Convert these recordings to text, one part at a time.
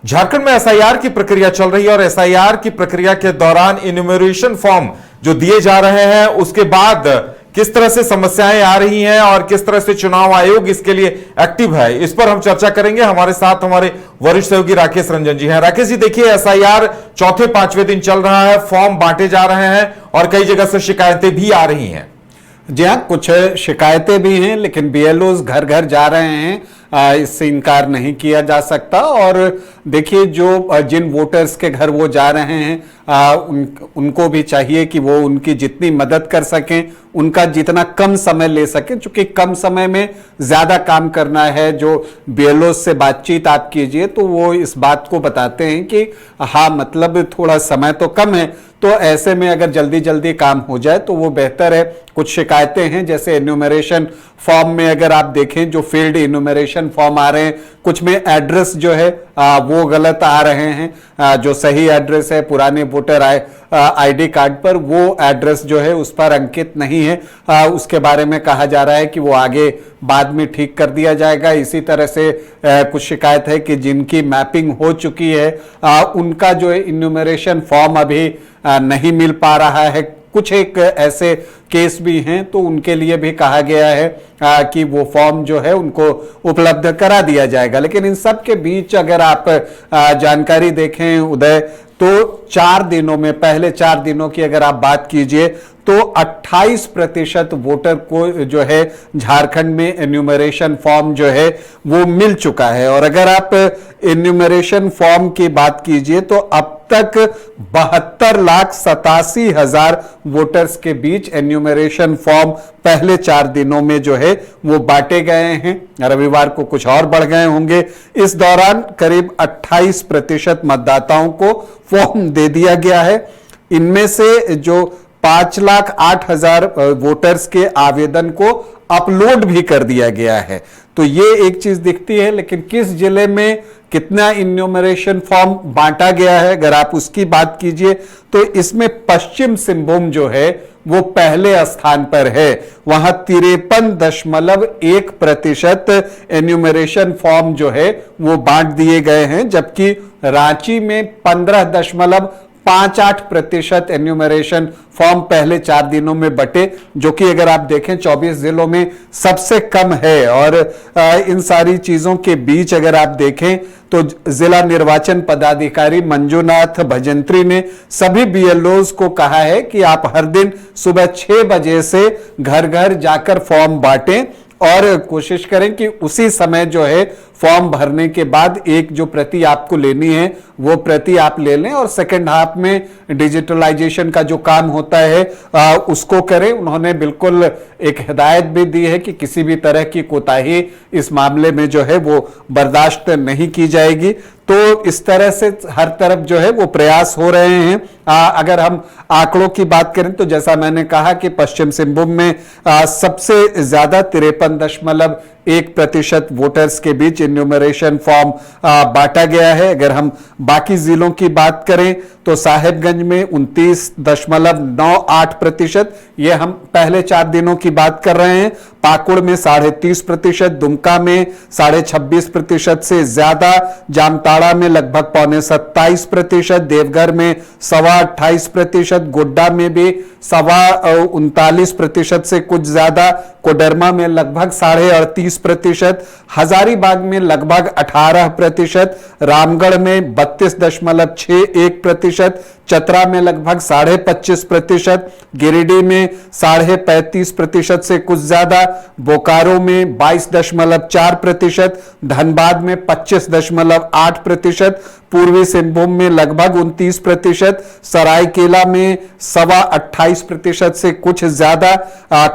झारखंड में एसआईआर की प्रक्रिया चल रही है और एसआईआर की प्रक्रिया के दौरान इन्यूमरेशन फॉर्म जो दिए जा रहे हैं उसके बाद किस तरह से समस्याएं आ रही हैं और किस तरह से चुनाव आयोग इसके लिए एक्टिव है, इस पर हम चर्चा करेंगे। हमारे साथ हमारे वरिष्ठ सहयोगी राकेश रंजन जी हैं। राकेश जी, देखिए एसआईआर चौथे पांचवें दिन चल रहा है, फॉर्म बांटे जा रहे हैं और कई जगह से शिकायतें भी आ रही हैं। जी हाँ, कुछ शिकायतें भी हैं, लेकिन बीएलओज घर घर जा रहे हैं, इससे इनकार नहीं किया जा सकता। और देखिए, जो जिन वोटर्स के घर वो जा रहे हैं उनको भी चाहिए कि वो उनकी जितनी मदद कर सकें, उनका जितना कम समय ले सकें, क्योंकि कम समय में ज़्यादा काम करना है। जो बीएलओ से बातचीत आप कीजिए तो वो इस बात को बताते हैं कि हाँ, मतलब थोड़ा समय तो कम है, तो ऐसे में अगर जल्दी जल्दी काम हो जाए तो वो बेहतर है। कुछ शिकायतें हैं, जैसे एन्यूमरेशन फॉर्म में अगर आप देखें, जो फील्ड एन्यूमरेशन फॉर्म आ रहे हैं, कुछ में एड्रेस जो है वो गलत आ रहे हैं। जो सही एड्रेस है पुराने वोटर आईडी कार्ड पर, वो एड्रेस जो है उस पर अंकित नहीं है। उसके बारे में कहा जा रहा है कि वो आगे बाद में ठीक कर दिया जाएगा। इसी तरह से कुछ शिकायत है कि जिनकी मैपिंग हो चुकी है उनका जो इन्यूमरेशन फॉर्म अभी नहीं मिल पा रहा है। कुछ एक ऐसे केस भी हैं, तो उनके लिए भी कहा गया है कि वो फॉर्म जो है उनको उपलब्ध करा दिया जाएगा। लेकिन इन सब के बीच अगर आप जानकारी देखें उदय, तो 4 दिनों में, पहले 4 दिनों की अगर आप बात कीजिए तो 28% वोटर को जो है झारखंड में एन्यूमरेशन फॉर्म जो है वो मिल चुका है। और अगर आप एन्यूमरेशन फॉर्म की बात कीजिए तो अब तक 72,87,000 वोटर्स के बीच एन्यूमरेशन फॉर्म पहले 4 दिनों में जो है वो बांटे गए हैं। रविवार को कुछ और बढ़ गए होंगे। इस दौरान करीब 28% मतदाताओं को फॉर्म दे दिया गया है। इनमें से जो 5,08,000 वोटर्स के आवेदन को अपलोड भी कर दिया गया है। तो ये एक चीज दिखती है, लेकिन किस जिले में कितना इन्यूमरेशन फॉर्म बांटा गया है, अगर आप उसकी बात कीजिए तो इसमें पश्चिम सिंहभूम जो है वो पहले स्थान पर है। वहां 53.1% एन्यूमरेशन फॉर्म जो है वो बांट दिए गए हैं, जबकि रांची में 15.58% एन्यूमरेशन फॉर्म पहले 4 दिनों में बटे, जो कि अगर आप देखें 24 जिलों में सबसे कम है। और इन सारी चीजों के बीच अगर आप देखें तो जिला निर्वाचन पदाधिकारी मंजूनाथ भजंत्री ने सभी बीएलओज को कहा है कि आप हर दिन सुबह 6 बजे से घर घर जाकर फॉर्म बांटें और कोशिश करें कि उसी समय जो है फॉर्म भरने के बाद एक जो प्रति आपको लेनी है वो प्रति आप ले लें, और सेकंड हाफ में डिजिटलाइजेशन का जो काम होता है उसको करें। उन्होंने बिल्कुल एक हिदायत भी दी है कि किसी भी तरह की कोताही इस मामले में जो है वो बर्दाश्त नहीं की जाएगी। तो इस तरह से हर तरफ जो है वो प्रयास हो रहे हैं। अगर हम आंकड़ों की बात करें तो जैसा मैंने कहा कि पश्चिम सिंहभूम में सबसे ज्यादा 53.1% वोटर्स के बीच इन्यूमरेशन फॉर्म बांटा गया है। अगर हम बाकी जिलों की बात करें तो साहेबगंज में 29.98%, ये हम पहले 4 दिनों की बात कर रहे हैं। पाकुड़ में 30.5%, दुमका में 26.5% से ज्यादा, जामताड़ा में लगभग 27.25%, देवघर में 28.25%, गोड्डा में भी 29.25% से कुछ ज्यादा, कोडरमा में लगभग 38.5%, हजारीबाग में लगभग 18%, रामगढ़ में 32.61%, चतरा में लगभग 25.5%, गिरिडीह में 35.5% से कुछ ज्यादा, बोकारो में 22.4%, धनबाद में 25.8%, पूर्वी सिंहभूम में लगभग 29%, सरायकेला में 28.25% से कुछ ज्यादा,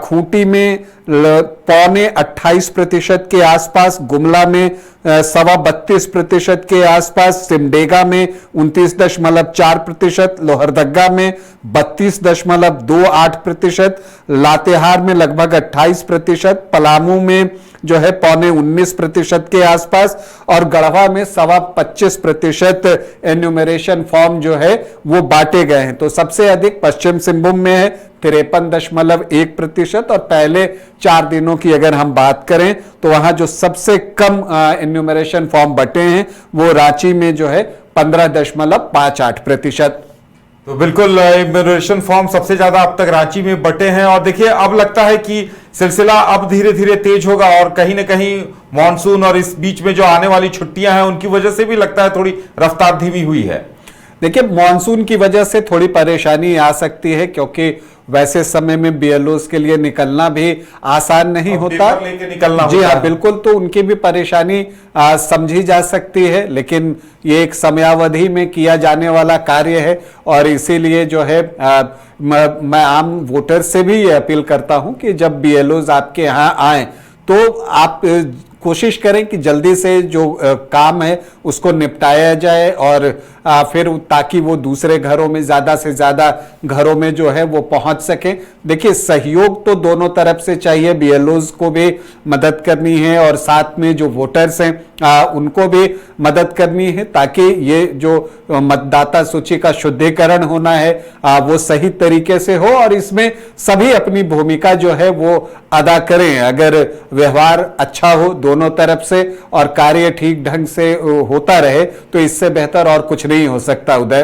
खूंटी में 28.25% के आसपास, गुमला में 32.25% के आसपास, सिमडेगा में 29.4%, लोहरदगा में 32.28%, लातेहार में लगभग 28%, पलामू में जो है 19.25% के आसपास, और गढ़वा में 25% एन्यूमरेशन फॉर्म जो है वो बांटे गए हैं। तो सबसे अधिक पश्चिम सिंहभूम में है 53.1%, और पहले 4 दिनों की अगर हम बात करें तो वहां जो सबसे कम एन्यूमरेशन फॉर्म बटे हैं वो रांची में जो है 15.58%। तो बिल्कुल इम्यूनरेशन फॉर्म सबसे ज्यादा अब तक रांची में बटे हैं। और देखिए अब लगता है कि सिलसिला अब धीरे धीरे तेज होगा, और कहीं ना कहीं मॉनसून और इस बीच में जो आने वाली छुट्टियां हैं उनकी वजह से भी लगता है थोड़ी रफ्तार धीमी हुई है। देखिए, मॉनसून की वजह से थोड़ी परेशानी आ सकती है, क्योंकि वैसे समय में बीएलओस के लिए निकलना भी आसान नहीं होता। लेके निकलना जी हाँ, बिल्कुल। तो उनकी भी परेशानी समझी जा सकती है, लेकिन ये एक समयावधि में किया जाने वाला कार्य है, और इसीलिए जो है मैं आम वोटर से भी ये अपील करता हूं कि जब बीएलओस आपके यहाँ आए तो आप कोशिश करें कि जल्दी से जो काम है उसको निपटाया जाए, और फिर ताकि वो दूसरे घरों में, ज्यादा से ज्यादा घरों में जो है वो पहुंच सके। देखिए, सहयोग तो दोनों तरफ से चाहिए, बीएलओस को भी मदद करनी है और साथ में जो वोटर्स हैं उनको भी मदद करनी है, ताकि ये जो मतदाता सूची का शुद्धिकरण होना है वो सही तरीके से हो, और इसमें सभी अपनी भूमिका जो है वो अदा करें। अगर व्यवहार अच्छा हो दोनों तरफ से और कार्य ठीक ढंग से होता रहे तो इससे बेहतर और कुछ नहीं हो सकता। उदय,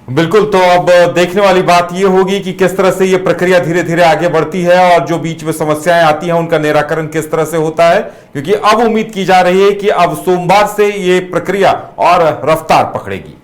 बिल्कुल। तो अब देखने वाली बात यह होगी कि किस तरह से यह प्रक्रिया धीरे धीरे आगे बढ़ती है, और जो बीच में समस्याएं आती हैं उनका निराकरण किस तरह से होता है, क्योंकि अब उम्मीद की जा रही है कि अब सोमवार से यह प्रक्रिया और रफ्तार पकड़ेगी।